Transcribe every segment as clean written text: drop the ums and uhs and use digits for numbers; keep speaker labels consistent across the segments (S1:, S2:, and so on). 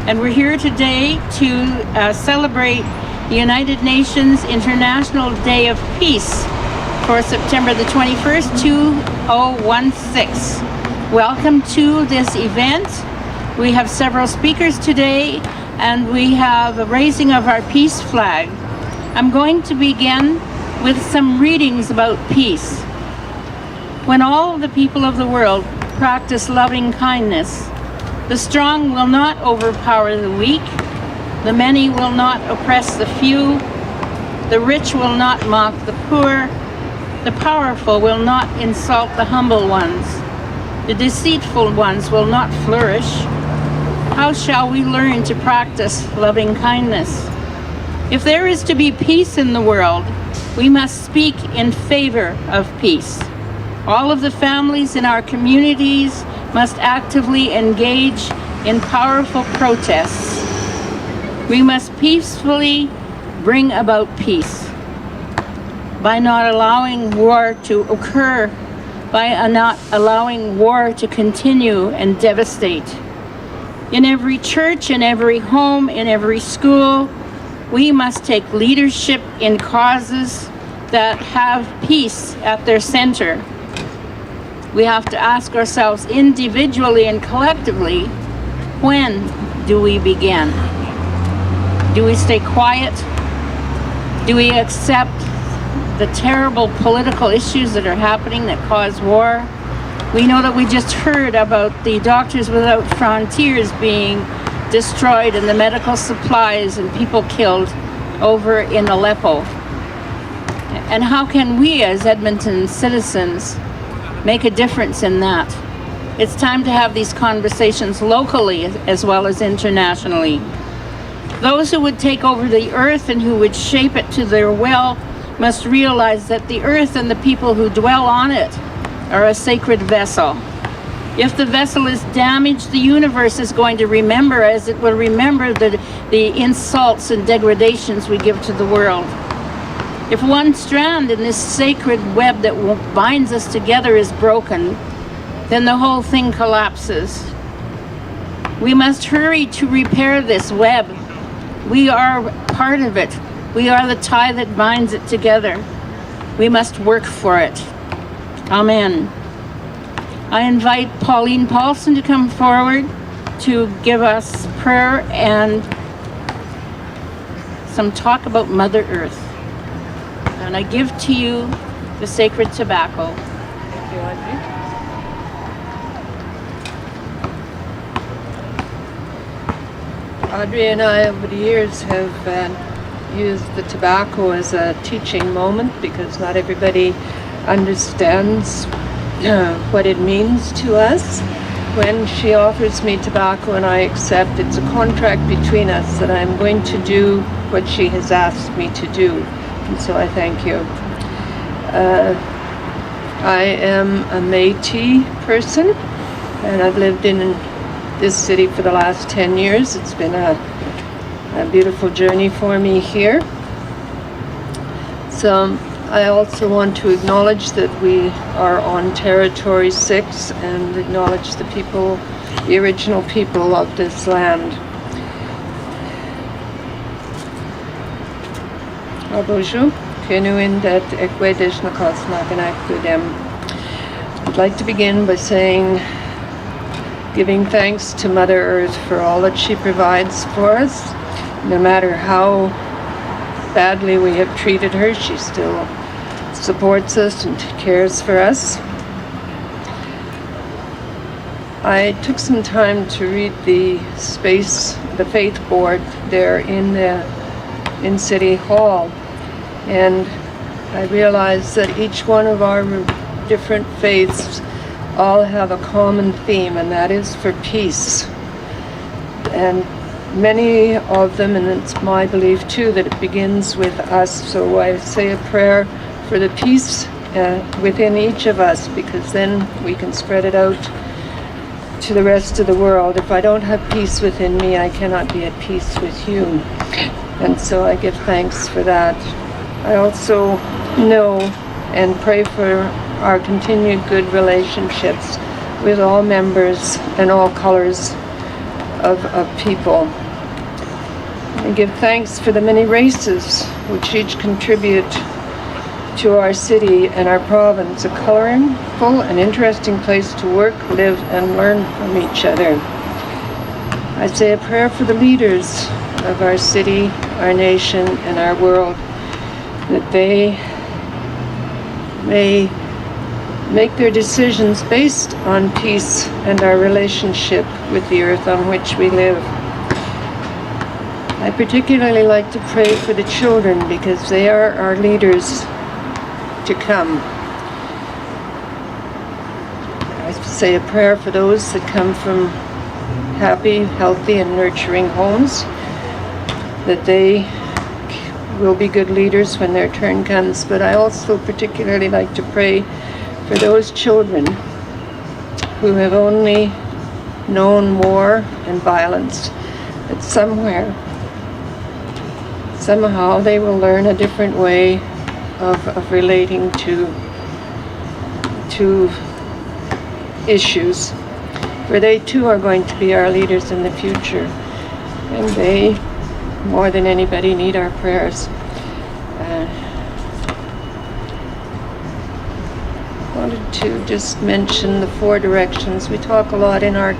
S1: And we're here today to celebrate the United Nations International Day of Peace for September the 21st, 2016. Welcome to this event. We have several speakers today, and we have a raising of our peace flag. I'm going to begin with some readings about peace. When all the people of the world practice loving kindness, the strong will not overpower the weak, the many will not oppress the few, the rich will not mock the poor, the powerful will not insult the humble ones, the deceitful ones will not flourish. How shall we learn to practice loving kindness? If there is to be peace in the world, we must speak in favor of peace. All of the families in our communities must actively engage in powerful protests. We must peacefully bring about peace by not allowing war to occur, by not allowing war to continue and devastate. In every church, in every home, in every school, we must take leadership in causes that have peace at their center. We have to ask ourselves individually and collectively, when do we begin? Do we stay quiet? Do we accept the terrible political issues that are happening that cause war? We know that we just heard about the Doctors Without Frontiers being destroyed and the medical supplies and people killed over in Aleppo. And how can we as Edmonton citizens make a difference in that? It's time to have these conversations locally as well as internationally. Those who would take over the earth and who would shape it to their will must realize that the earth and the people who dwell on it are a sacred vessel. If the vessel is damaged, the universe is going to remember, as it will remember the insults and degradations we give to the world. If one strand in this sacred web that binds us together is broken, then the whole thing collapses. We must hurry to repair this web. We are part of it. We are the tie that binds it together. We must work for it. Amen. I invite Pauline Paulson to come forward to give us prayer and some talk about Mother Earth. And I give to you the sacred tobacco.
S2: Thank you, Audrey. Audrey and I over the years have used the tobacco as a teaching moment because not everybody understands what it means to us. When she offers me tobacco and I accept, it's a contract between us that I'm going to do what she has asked me to do. And so I thank you. I am a Métis person, and I've lived in this city for the last 10 years. It's been a beautiful journey for me here. So I also want to acknowledge that we are on Territory 6 and acknowledge the people, the original people of this land. Bonjour. I'd like to begin by saying, giving thanks to Mother Earth for all that she provides for us. No matter how badly we have treated her, she still supports us and cares for us. I took some time to read the faith board there in City Hall, and I realized that each one of our different faiths all have a common theme, and that is for peace. And many of them, and it's my belief too, that it begins with us. So I say a prayer for the peace within each of us, because then we can spread it out to the rest of the world. If I don't have peace within me, I cannot be at peace with you. And so I give thanks for that. I also know and pray for our continued good relationships with all members and all colors of people. And give thanks for the many races which each contribute to our city and our province, a colorful and interesting place to work, live, and learn from each other. I say a prayer for the leaders of our city, our nation, and our world, that they may make their decisions based on peace and our relationship with the earth on which we live. I particularly like to pray for the children because they are our leaders to come. I say a prayer for those that come from happy, healthy, and nurturing homes, that they will be good leaders when their turn comes. But I also particularly like to pray for those children who have only known war and violence, that somehow they will learn a different way of relating to issues, for they too are going to be our leaders in the future, and they, more than anybody, need our prayers. I wanted to just mention the four directions. We talk a lot in our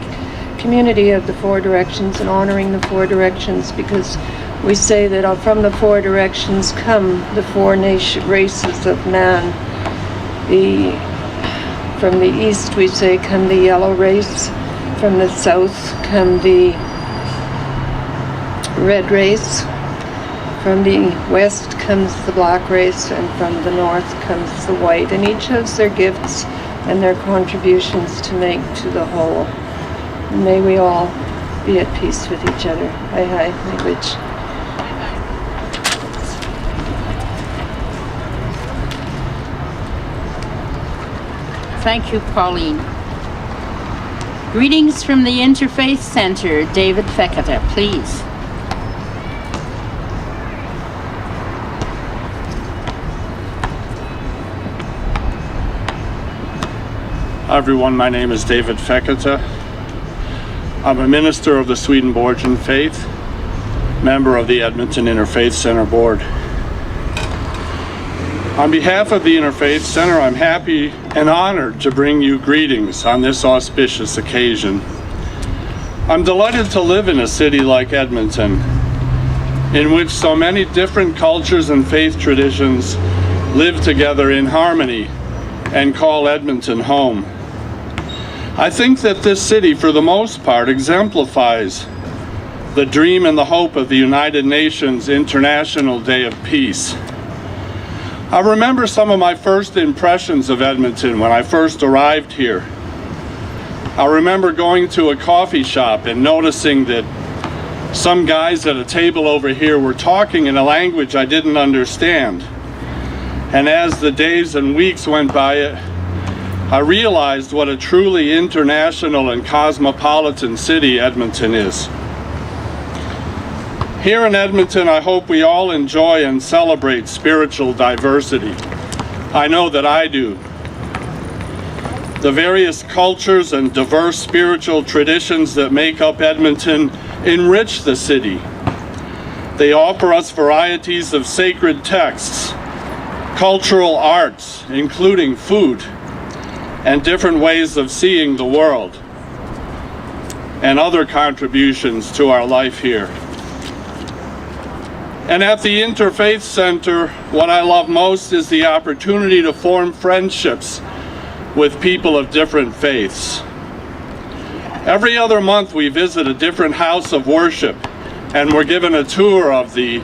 S2: community of the four directions and honoring the four directions, because we say that from the four directions come the four races of man. From the east, we say, come the yellow race. From the south come the red race. From the west comes the black race, and from the north comes the white. And each has their gifts and their contributions to make to the whole. And may we all be at peace with each other. Hai language.
S1: Thank you, Pauline. Greetings from the Interfaith Centre, David Fekete, please.
S3: Hi everyone, my name is David Fekete. I'm a minister of the Swedenborgian faith, member of the Edmonton Interfaith Centre board. On behalf of the Interfaith Centre, I'm happy and honored to bring you greetings on this auspicious occasion. I'm delighted to live in a city like Edmonton, in which so many different cultures and faith traditions live together in harmony and call Edmonton home. I think that this city, for the most part, exemplifies the dream and the hope of the United Nations International Day of Peace. I remember some of my first impressions of Edmonton when I first arrived here. I remember going to a coffee shop and noticing that some guys at a table over here were talking in a language I didn't understand. And as the days and weeks went by, I realized what a truly international and cosmopolitan city Edmonton is. Here in Edmonton, I hope we all enjoy and celebrate spiritual diversity. I know that I do. The various cultures and diverse spiritual traditions that make up Edmonton enrich the city. They offer us varieties of sacred texts, cultural arts, including food, and different ways of seeing the world, and other contributions to our life here. And at the Interfaith Centre, what I love most is the opportunity to form friendships with people of different faiths. Every other month we visit a different house of worship, and we're given a tour of the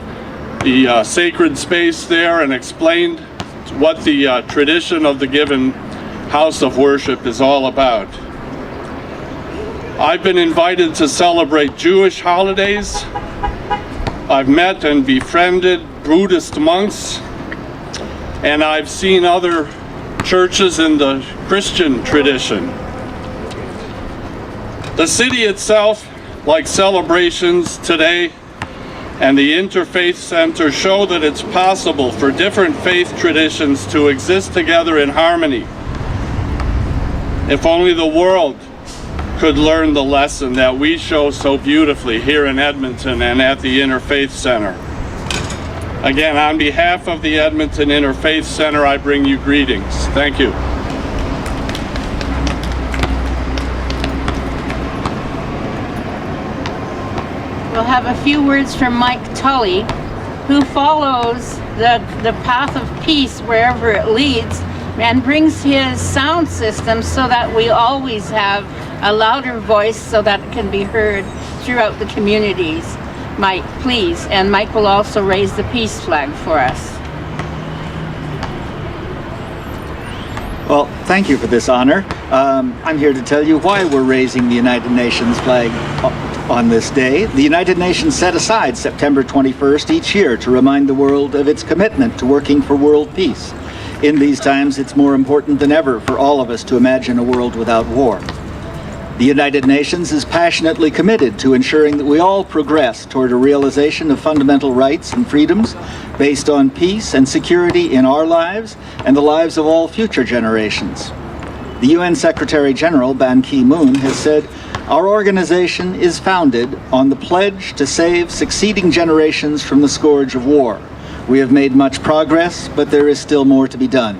S3: sacred space there and explained what the tradition of the given house of worship is all about. I've been invited to celebrate Jewish holidays. I've met and befriended Buddhist monks, and I've seen other churches in the Christian tradition. The city itself, like celebrations today, and the Interfaith Centre show that it's possible for different faith traditions to exist together in harmony. If only the world could learn the lesson that we show so beautifully here in Edmonton and at the Interfaith Centre. Again, on behalf of the Edmonton Interfaith Centre, I bring you greetings. Thank you.
S1: We'll have a few words from Mike Tulley, who follows the path of peace wherever it leads and brings his sound system so that we always have a louder voice so that it can be heard throughout the communities. Mike, please. And Mike will also raise the peace flag for us.
S4: Well, thank you for this honor. I'm here to tell you why we're raising the United Nations flag on this day. The United Nations set aside September 21st each year to remind the world of its commitment to working for world peace. In these times, it's more important than ever for all of us to imagine a world without war. The United Nations is passionately committed to ensuring that we all progress toward a realization of fundamental rights and freedoms based on peace and security in our lives and the lives of all future generations. The UN Secretary General Ban Ki-moon has said, "Our organization is founded on the pledge to save succeeding generations from the scourge of war. We have made much progress, but there is still more to be done."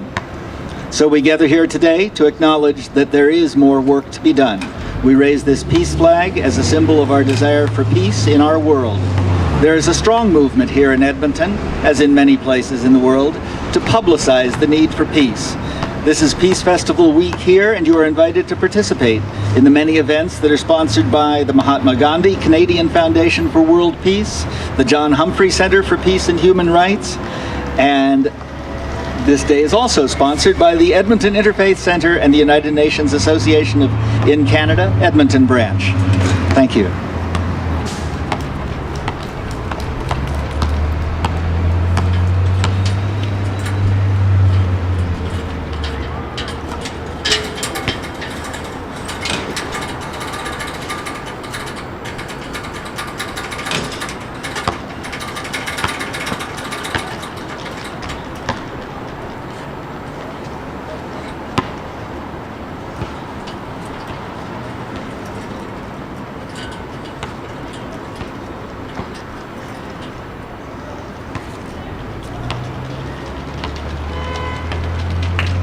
S4: So we gather here today to acknowledge that there is more work to be done. We raise this peace flag as a symbol of our desire for peace in our world. There is a strong movement here in Edmonton, as in many places in the world, to publicize the need for peace. This is Peace Festival Week here, and you are invited to participate in the many events that are sponsored by the Mahatma Gandhi Canadian Foundation for World Peace, the John Humphrey Centre for Peace and Human Rights, and this day is also sponsored by the Edmonton Interfaith Centre and the United Nations Association in Canada, Edmonton branch. Thank you.